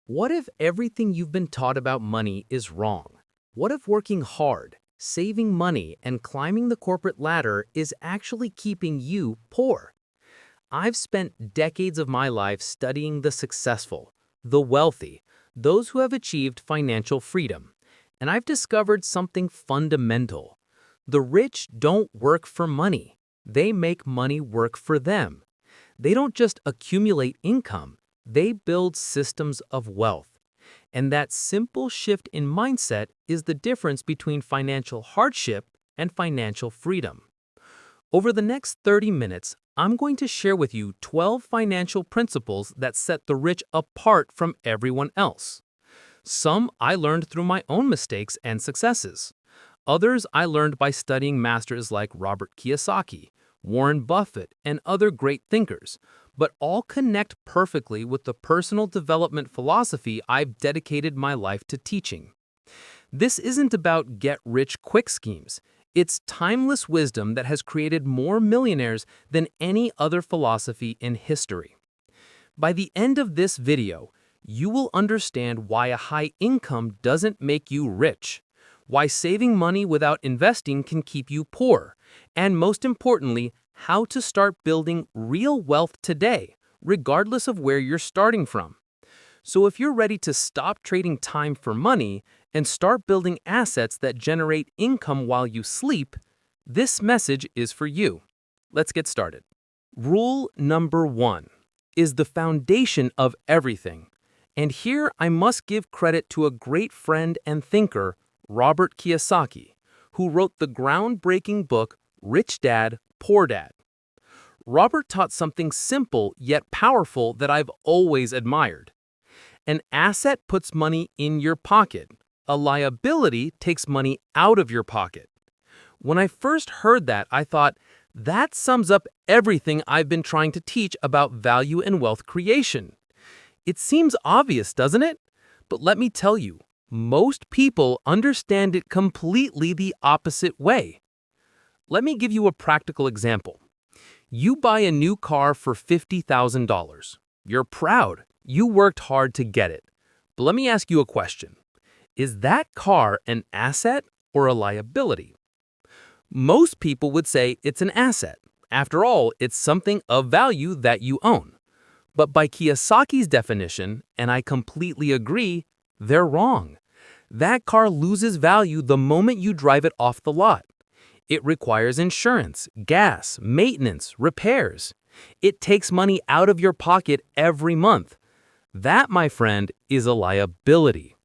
What if everything you've been taught about money is wrong? What if working hard, saving money, and climbing the corporate ladder is actually keeping you poor? I've spent decades of my life studying the successful, the wealthy, those who have achieved financial freedom, and I've discovered something fundamental. The rich don't work for money. They make money work for them. They don't just accumulate income, they build systems of wealth. And that simple shift in mindset is the difference between financial hardship and financial freedom. Over the next 30 minutes, I'm going to share with you 12 financial principles that set the rich apart from everyone else. Some I learned through my own mistakes and successes. Others I learned by studying masters like Robert Kiyosaki, Warren Buffett, and other great thinkers, but all connect perfectly with the personal development philosophy I've dedicated my life to teaching. This isn't about get-rich-quick schemes. It's timeless wisdom that has created more millionaires than any other philosophy in history. By the end of this video, you will understand why a high income doesn't make you rich, why saving money without investing can keep you poor, and most importantly, how to start building real wealth today, regardless of where you're starting from. So if you're ready to stop trading time for money and start building assets that generate income while you sleep, this message is for you. Let's get started. Rule number 1 is the foundation of everything. And here I must give credit to a great friend and thinker, Robert Kiyosaki, who wrote the groundbreaking book, Rich Dad, Poor Dad. Robert taught something simple yet powerful that I've always admired. An asset puts money in your pocket. A liability takes money out of your pocket. When I first heard that, I thought, that sums up everything I've been trying to teach about value and wealth creation. It seems obvious, doesn't it? But let me tell you, most people understand it completely the opposite way. Let me give you a practical example. You buy a new car for $50,000. You're proud. You worked hard to get it. But let me ask you a question. Is that car an asset or a liability? Most people would say it's an asset. After all, it's something of value that you own. But by Kiyosaki's definition, and I completely agree, they're wrong. That car loses value the moment you drive it off the lot. It requires insurance, gas, maintenance, repairs. It takes money out of your pocket every month. That, my friend, is a liability.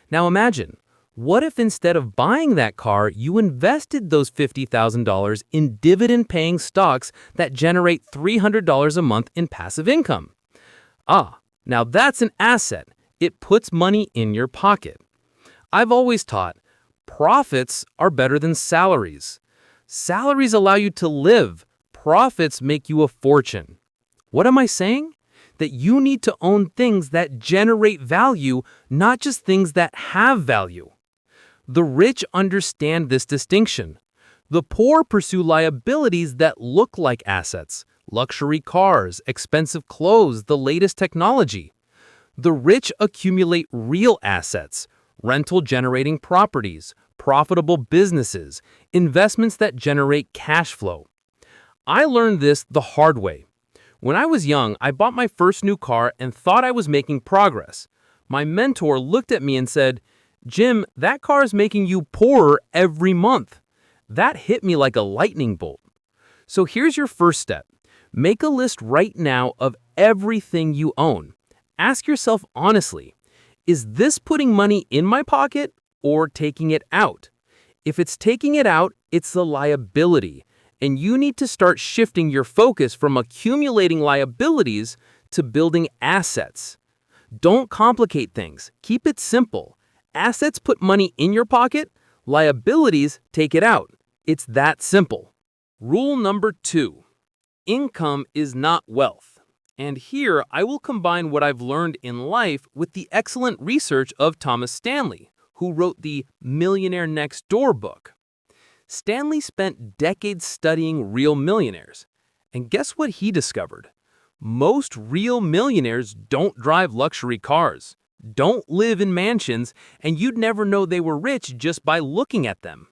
Now imagine, what if instead of buying that car, you invested those $50,000 in dividend-paying stocks that generate $300 a month in passive income? Now that's an asset. It puts money in your pocket. I've always taught, profits are better than salaries. Salaries allow you to live. Profits make you a fortune. What am I saying? That you need to own things that generate value, not just things that have value. The rich understand this distinction. The poor pursue liabilities that look like assets, luxury cars, expensive clothes, the latest technology. The rich accumulate real assets, rental-generating properties, profitable businesses, investments that generate cash flow. I learned this the hard way. When I was young, I bought my first new car and thought I was making progress. My mentor looked at me and said, "Jim, that car is making you poorer every month." That hit me like a lightning bolt. So here's your first step. Make a list right now of everything you own. Ask yourself honestly, is this putting money in my pocket or taking it out? If it's taking it out, it's a liability. And you need to start shifting your focus from accumulating liabilities to building assets. Don't complicate things. Keep it simple. Assets put money in your pocket. Liabilities take it out. It's that simple. Rule number 2. Income is not wealth. And here I will combine what I've learned in life with the excellent research of Thomas Stanley, who wrote the Millionaire Next Door book. Stanley spent decades studying real millionaires. And guess what he discovered? Most real millionaires don't drive luxury cars. don't live in mansions, and you'd never know they were rich just by looking at them.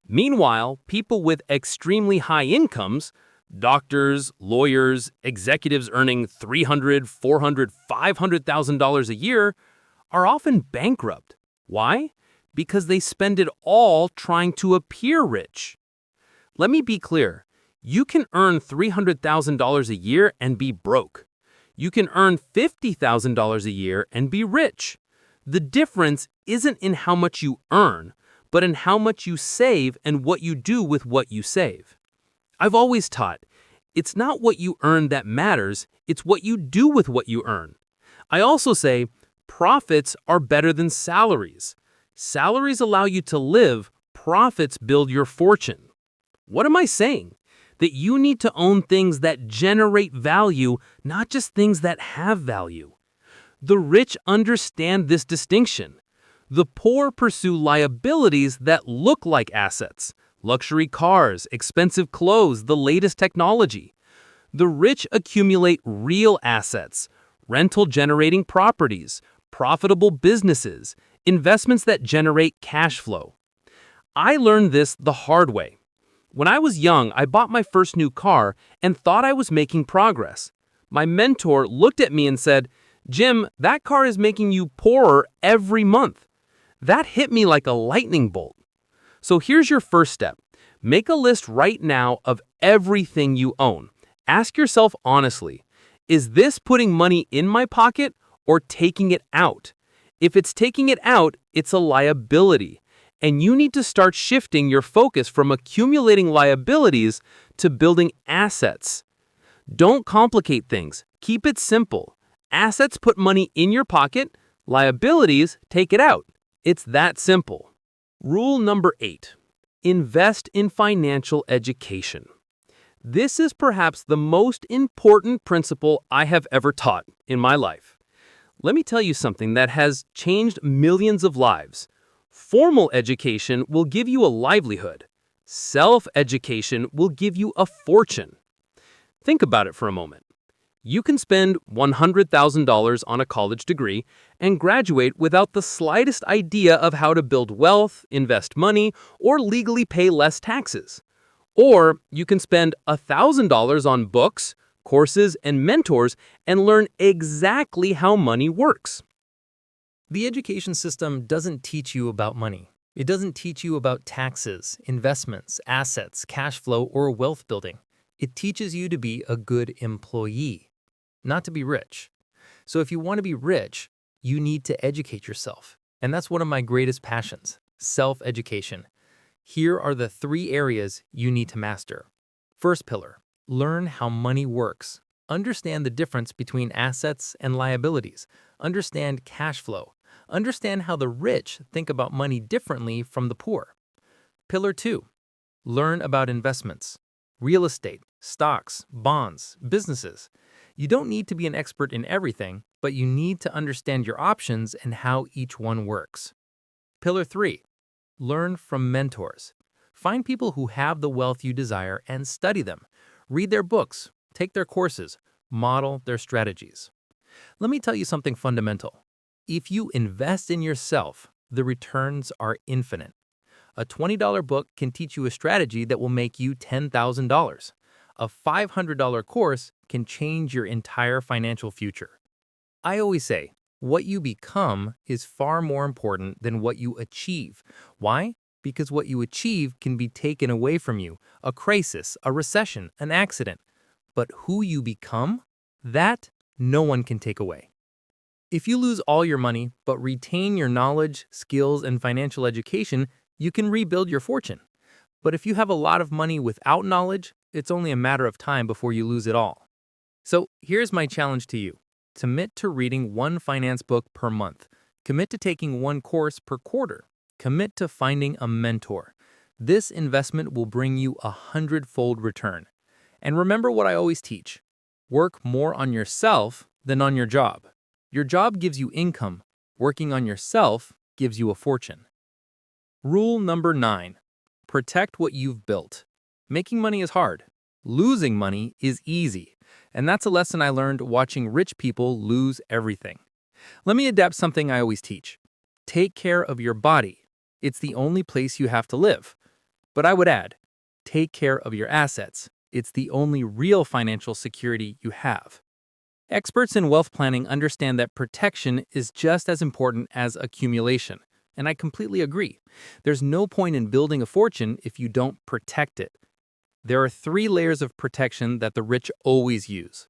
Meanwhile, people with extremely high incomes, doctors, lawyers, executives earning $300, $400, $500,000 a year, are often bankrupt. Why? Because they spend it all trying to appear rich. Let me be clear. You can earn $300,000 a year and be broke. You can earn $50,000 a year and be rich. The difference isn't in how much you earn, but in how much you save and what you do with what you save. I've always taught, it's not what you earn that matters, it's what you do with what you earn. I also say, profits are better than salaries. Salaries allow you to live, profits build your fortune. What am I saying? That you need to own things that generate value, not just things that have value. The rich understand this distinction. The poor pursue liabilities that look like assets: luxury cars, expensive clothes, the latest technology. The rich accumulate real assets, rental-generating properties, profitable businesses, investments that generate cash flow. I learned this the hard way. When I was young, I bought my first new car and thought I was making progress. My mentor looked at me and said, "Jim, that car is making you poorer every month." That hit me like a lightning bolt. So here's your first step. Make a list right now of everything you own. Ask yourself honestly, is this putting money in my pocket or taking it out? If it's taking it out, it's a liability. And you need to start shifting your focus from accumulating liabilities to building assets. Don't complicate things. Keep it simple. Assets put money in your pocket, liabilities take it out. It's that simple. Rule number 8. Invest in financial education. This is perhaps the most important principle I have ever taught in my life. Let me tell you something that has changed millions of lives. Formal education will give you a livelihood. Self-education will give you a fortune. Think about it for a moment. You can spend $100,000 on a college degree and graduate without the slightest idea of how to build wealth, invest money, or legally pay less taxes. Or you can spend $1,000 on books, courses, and mentors and learn exactly how money works. The education system doesn't teach you about money. It doesn't teach you about taxes, investments, assets, cash flow, or wealth building. It teaches you to be a good employee, not to be rich. So if you want to be rich, you need to educate yourself. And that's one of my greatest passions, self-education. Here are the 3 areas you need to master. First pillar, learn how money works. Understand the difference between assets and liabilities. Understand cash flow. Understand how the rich think about money differently from the poor. Pillar 2, learn about investments. Real estate, stocks, bonds, businesses. You don't need to be an expert in everything, but you need to understand your options and how each one works. Pillar 3, learn from mentors. Find people who have the wealth you desire and study them. Read their books, take their courses, model their strategies. Let me tell you something fundamental. If you invest in yourself, the returns are infinite. A $20 book can teach you a strategy that will make you $10,000. A $500 course can change your entire financial future. I always say, what you become is far more important than what you achieve. Why? Because what you achieve can be taken away from you, a crisis, a recession, an accident. But who you become, that no one can take away. If you lose all your money but retain your knowledge, skills, and financial education, you can rebuild your fortune. But if you have a lot of money without knowledge, it's only a matter of time before you lose it all. So here's my challenge to you. Commit to reading 1 finance book per month. Commit to taking 1 course per quarter. Commit to finding a mentor. This investment will bring you a 100-fold return. And remember what I always teach. Work more on yourself than on your job. Your job gives you income. Working on yourself gives you a fortune. Rule number 9. Protect what you've built. Making money is hard. Losing money is easy. And that's a lesson I learned watching rich people lose everything. Let me adapt something I always teach. Take care of your body. It's the only place you have to live. But I would add, take care of your assets. It's the only real financial security you have. Experts in wealth planning understand that protection is just as important as accumulation, and I completely agree. There's no point in building a fortune if you don't protect it. There are 3 layers of protection that the rich always use.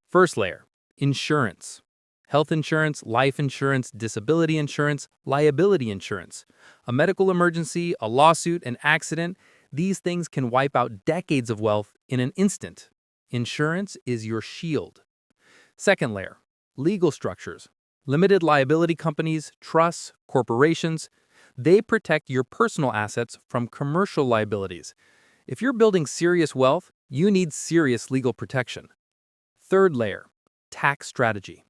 First layer, insurance. Health insurance, life insurance, disability insurance, liability insurance. A medical emergency, a lawsuit, an accident, these things can wipe out decades of wealth in an instant. Insurance is your shield. Second layer, legal structures. Limited liability companies, trusts, corporations, they protect your personal assets from commercial liabilities. If you're building serious wealth, you need serious legal protection. Third layer, tax strategy.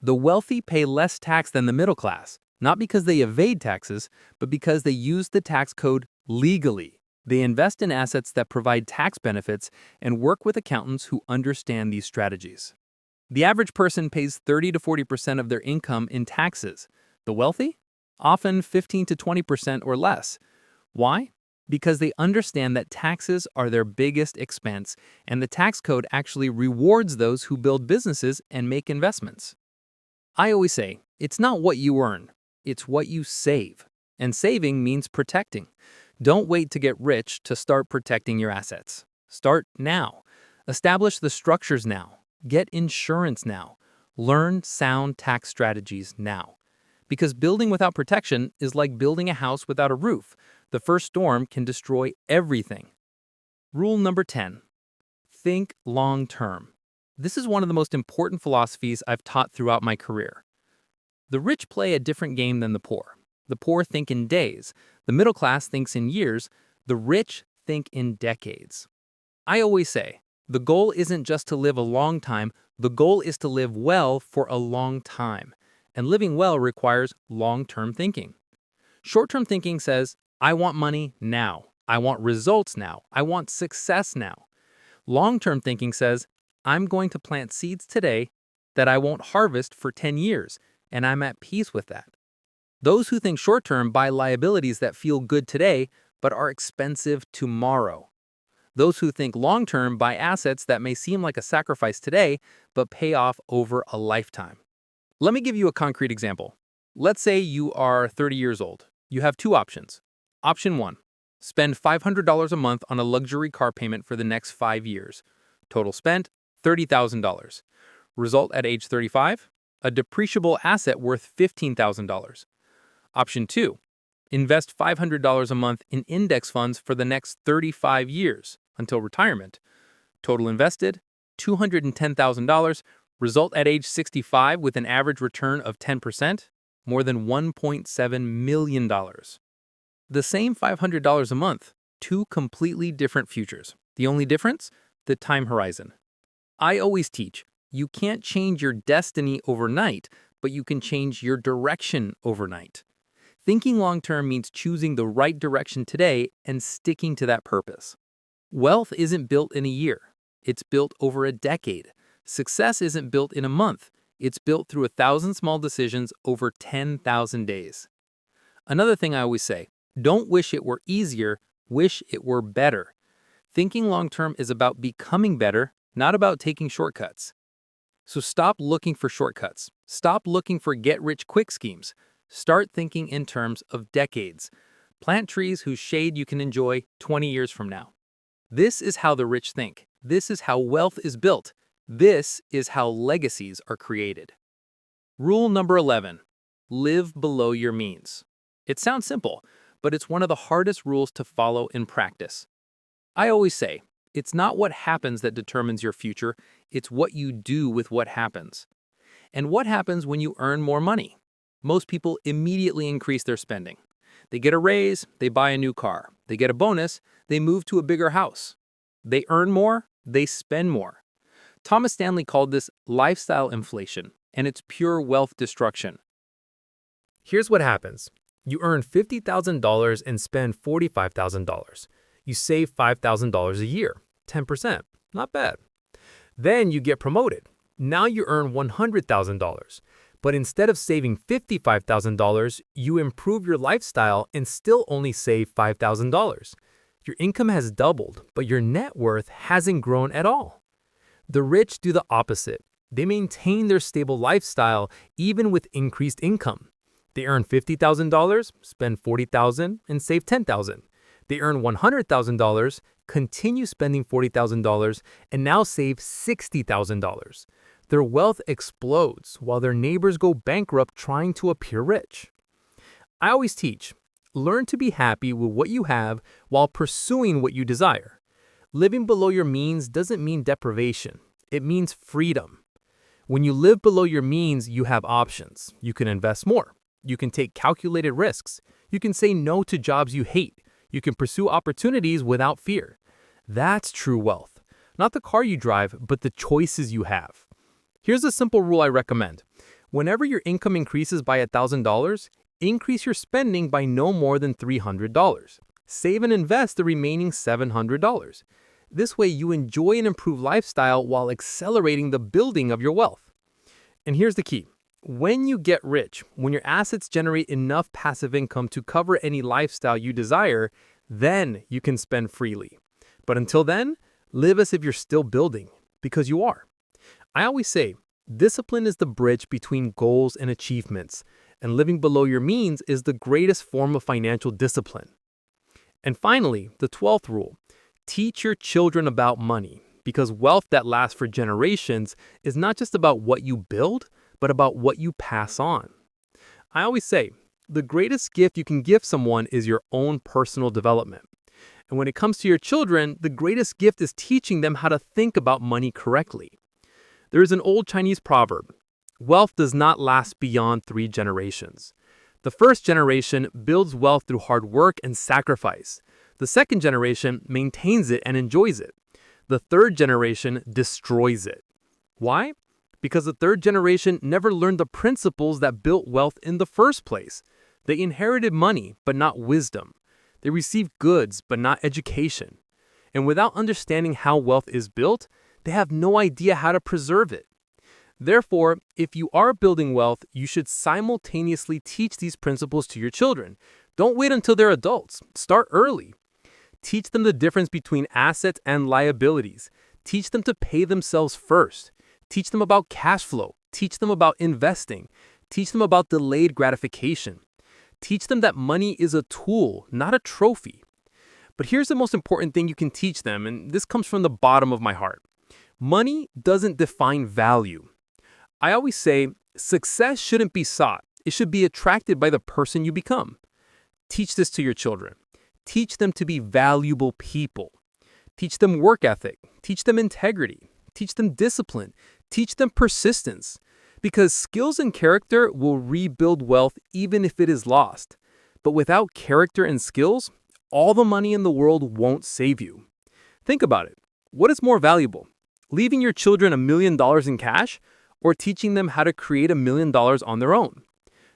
The wealthy pay less tax than the middle class, not because they evade taxes, but because they use the tax code legally. They invest in assets that provide tax benefits and work with accountants who understand these strategies. The average person pays 30 to 40% of their income in taxes. The wealthy? Often 15 to 20% or less. Why? Because they understand that taxes are their biggest expense, and the tax code actually rewards those who build businesses and make investments. I always say, it's not what you earn, it's what you save. And saving means protecting. Don't wait to get rich to start protecting your assets. Start now. Establish the structures now. Get insurance now. Learn sound tax strategies now. Because building without protection is like building a house without a roof. The first storm can destroy everything. Rule number 10. Think long term. This is one of the most important philosophies I've taught throughout my career. The rich play a different game than the poor. The poor think in days. The middle class thinks in years. The rich think in decades. I always say, the goal isn't just to live a long time. The goal is to live well for a long time. And living well requires long-term thinking. Short-term thinking says, I want money now. I want results now. I want success now. Long-term thinking says, I'm going to plant seeds today that I won't harvest for 10 years, and I'm at peace with that. Those who think short-term buy liabilities that feel good today but are expensive tomorrow. Those who think long-term buy assets that may seem like a sacrifice today but pay off over a lifetime. Let me give you a concrete example. Let's say you are 30 years old. You have 2 options. Option 1, spend $500 a month on a luxury car payment for the next 5 years. Total spent, $30,000. Result at age 35, a depreciable asset worth $15,000. Option 2, invest $500 a month in index funds for the next 35 years until retirement. Total invested, $210,000. Result at age 65 with an average return of 10%, more than $1.7 million. The same $500 a month, 2 completely different futures. The only difference? The time horizon. I always teach, you can't change your destiny overnight, but you can change your direction overnight. Thinking long-term means choosing the right direction today and sticking to that purpose. Wealth isn't built in a year. It's built over a decade. Success isn't built in a month. It's built through 1,000 small decisions over 10,000 days. Another thing I always say, don't wish it were easier, wish it were better. Thinking long-term is about becoming better, not about taking shortcuts. So stop looking for shortcuts. Stop looking for get-rich-quick schemes. Start thinking in terms of decades. Plant trees whose shade you can enjoy 20 years from now. This is how the rich think. This is how wealth is built. This is how legacies are created. Rule number 11. Live below your means. It sounds simple, but it's one of the hardest rules to follow in practice. I always say, it's not what happens that determines your future, it's what you do with what happens. And what happens when you earn more money? Most people immediately increase their spending. They get a raise, they buy a new car. They get a bonus, they move to a bigger house. They earn more, they spend more. Thomas Stanley called this lifestyle inflation, and it's pure wealth destruction. Here's what happens. You earn $50,000 and spend $45,000. You save $5,000 a year, 10%. Not bad. Then you get promoted. Now you earn $100,000. But instead of saving $55,000, you improve your lifestyle and still only save $5,000. Your income has doubled, but your net worth hasn't grown at all. The rich do the opposite. They maintain their stable lifestyle even with increased income. They earn $50,000, spend $40,000, and save $10,000. They earn $100,000, continue spending $40,000, and now save $60,000. Their wealth explodes while their neighbors go bankrupt trying to appear rich. I always teach, learn to be happy with what you have while pursuing what you desire. Living below your means doesn't mean deprivation. It means freedom. When you live below your means, you have options. You can invest more. You can take calculated risks. You can say no to jobs you hate. You can pursue opportunities without fear. That's true wealth. Not the car you drive, but the choices you have. Here's a simple rule I recommend. Whenever your income increases by $1,000, increase your spending by no more than $300. Save and invest the remaining $700. This way you enjoy an improved lifestyle while accelerating the building of your wealth. And here's the key. When you get rich, when your assets generate enough passive income to cover any lifestyle you desire, then you can spend freely. But until then, live as if you're still building, because you are. I always say, discipline is the bridge between goals and achievements, and living below your means is the greatest form of financial discipline. And finally, the 12th rule, teach your children about money, because wealth that lasts for generations is not just about what you build, but about what you pass on. I always say, the greatest gift you can give someone is your own personal development. And when it comes to your children, the greatest gift is teaching them how to think about money correctly. There is an old Chinese proverb, wealth does not last beyond 3 generations. The first generation builds wealth through hard work and sacrifice. The second generation maintains it and enjoys it. The third generation destroys it. Why? Because the third generation never learned the principles that built wealth in the first place. They inherited money, but not wisdom. They received goods, but not education. And without understanding how wealth is built, they have no idea how to preserve it. Therefore, if you are building wealth, you should simultaneously teach these principles to your children. Don't wait until they're adults. Start early. Teach them the difference between assets and liabilities. Teach them to pay themselves first. Teach them about cash flow. Teach them about investing. Teach them about delayed gratification. Teach them that money is a tool, not a trophy. But here's the most important thing you can teach them, and this comes from the bottom of my heart. Money doesn't define value. I always say, success shouldn't be sought. It should be attracted by the person you become. Teach this to your children. Teach them to be valuable people. Teach them work ethic. Teach them integrity. Teach them discipline. Teach them persistence. Because skills and character will rebuild wealth even if it is lost. But without character and skills, all the money in the world won't save you. Think about it. What is more valuable? Leaving your children $1 million in cash or teaching them how to create $1 million on their own?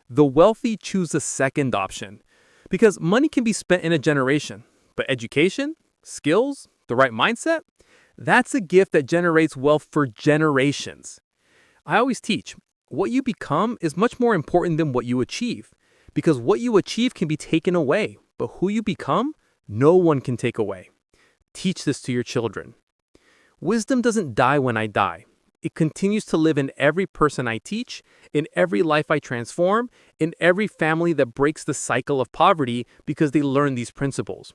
The wealthy choose the second option because money can be spent in a generation, but education, skills, the right mindset, that's a gift that generates wealth for generations. I always teach, what you become is much more important than what you achieve because what you achieve can be taken away, but who you become, no one can take away. Teach this to your children. Wisdom doesn't die when I die. It continues to live in every person I teach, in every life I transform, in every family that breaks the cycle of poverty because they learn these principles.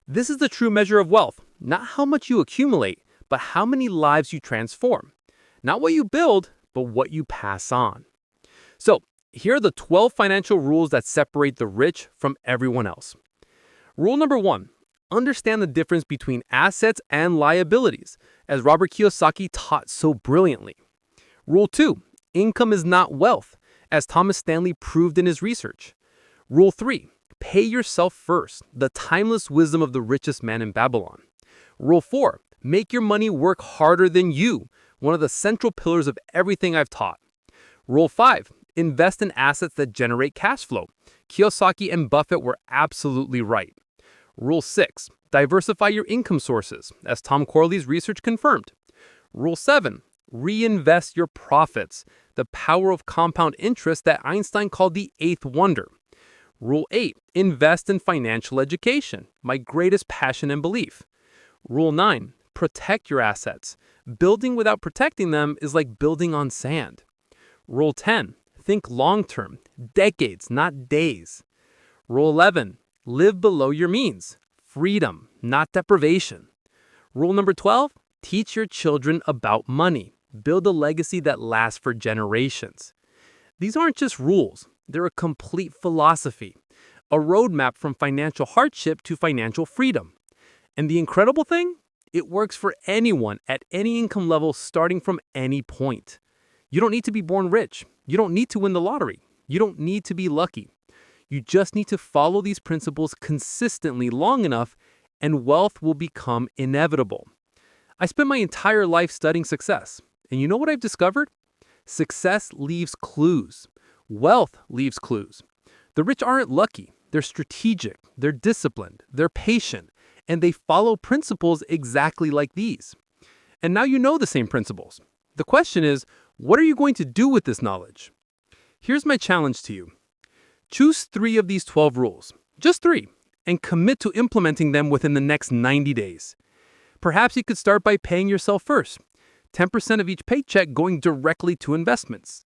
This is the true measure of wealth, not how much you accumulate, but how many lives you transform. Not what you build, but what you pass on. So, here are the 12 financial rules that separate the rich from everyone else. Rule number 1. Understand the difference between assets and liabilities, as Robert Kiyosaki taught so brilliantly. Rule 2. Income is not wealth, as Thomas Stanley proved in his research. Rule 3. Pay yourself first, the timeless wisdom of the richest man in Babylon. Rule 4. Make your money work harder than you, one of the central pillars of everything I've taught. Rule 5. Invest in assets that generate cash flow. Kiyosaki and Buffett were absolutely right. Rule 6. Diversify your income sources, as Tom Corley's research confirmed. Rule 7. Reinvest your profits. the power of compound interest that Einstein called the eighth wonder. Rule 8, invest in financial education, my greatest passion and belief. Rule 9, protect your assets. Building without protecting them is like building on sand. Rule 10, think long-term, decades, not days. Rule 11, live below your means, freedom, not deprivation. Rule number 12, teach your children about money. Build a legacy that lasts for generations. These aren't just rules, they're a complete philosophy, a roadmap from financial hardship to financial freedom. And the incredible thing? It works for anyone at any income level starting from any point. You don't need to be born rich. You don't need to win the lottery. You don't need to be lucky. You just need to follow these principles consistently long enough, and wealth will become inevitable. I spent my entire life studying success, and you know what I've discovered? Success leaves clues. Wealth leaves clues. The rich aren't lucky. They're strategic, they're disciplined, they're patient, and they follow principles exactly like these. And now you know the same principles. The question is, what are you going to do with this knowledge? Here's my challenge to you. Choose 3 of these 12 rules, just 3, and commit to implementing them within the next 90 days. Perhaps you could start by paying yourself first, 10% of each paycheck going directly to investments.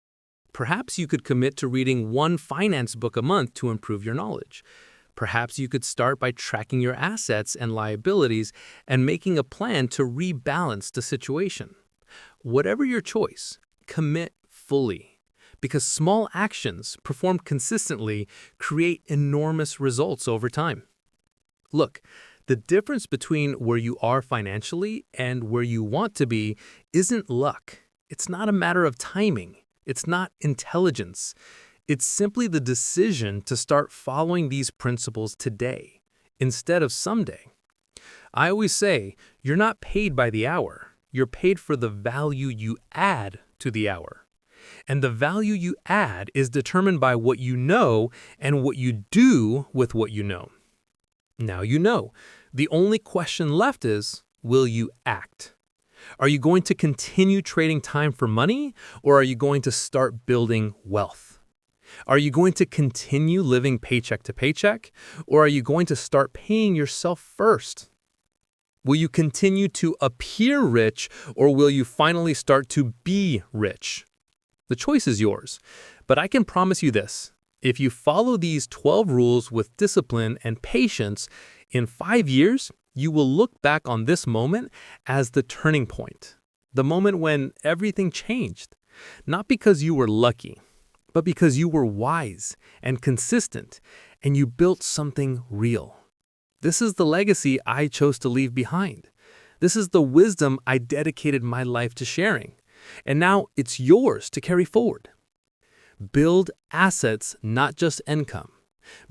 Perhaps you could commit to reading 1 finance book a month to improve your knowledge. Perhaps you could start by tracking your assets and liabilities and making a plan to rebalance the situation. Whatever your choice, commit fully, because small actions performed consistently create enormous results over time. Look, the difference between where you are financially and where you want to be isn't luck. It's not a matter of timing. It's not intelligence. It's simply the decision to start following these principles today, instead of someday. I always say, you're not paid by the hour. You're paid for the value you add to the hour. And the value you add is determined by what you know and what you do with what you know. Now you know. The only question left is, will you act? Are you going to continue trading time for money, or are you going to start building wealth? Are you going to continue living paycheck to paycheck, or are you going to start paying yourself first? Will you continue to appear rich, or will you finally start to be rich? The choice is yours, but I can promise you this. If you follow these 12 rules with discipline and patience, in 5 years, you will look back on this moment as the turning point, the moment when everything changed, not because you were lucky, but because you were wise and consistent, and you built something real. This is the legacy I chose to leave behind. This is the wisdom I dedicated my life to sharing, and now it's yours to carry forward. Build assets, not just income.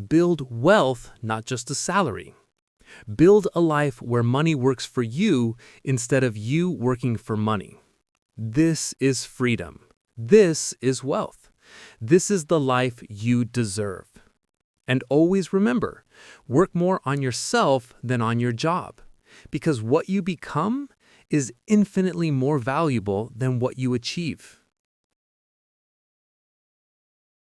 Build wealth, not just a salary. Build a life where money works for you instead of you working for money. This is freedom. This is wealth. This is the life you deserve. And always remember, work more on yourself than on your job, because what you become is infinitely more valuable than what you achieve.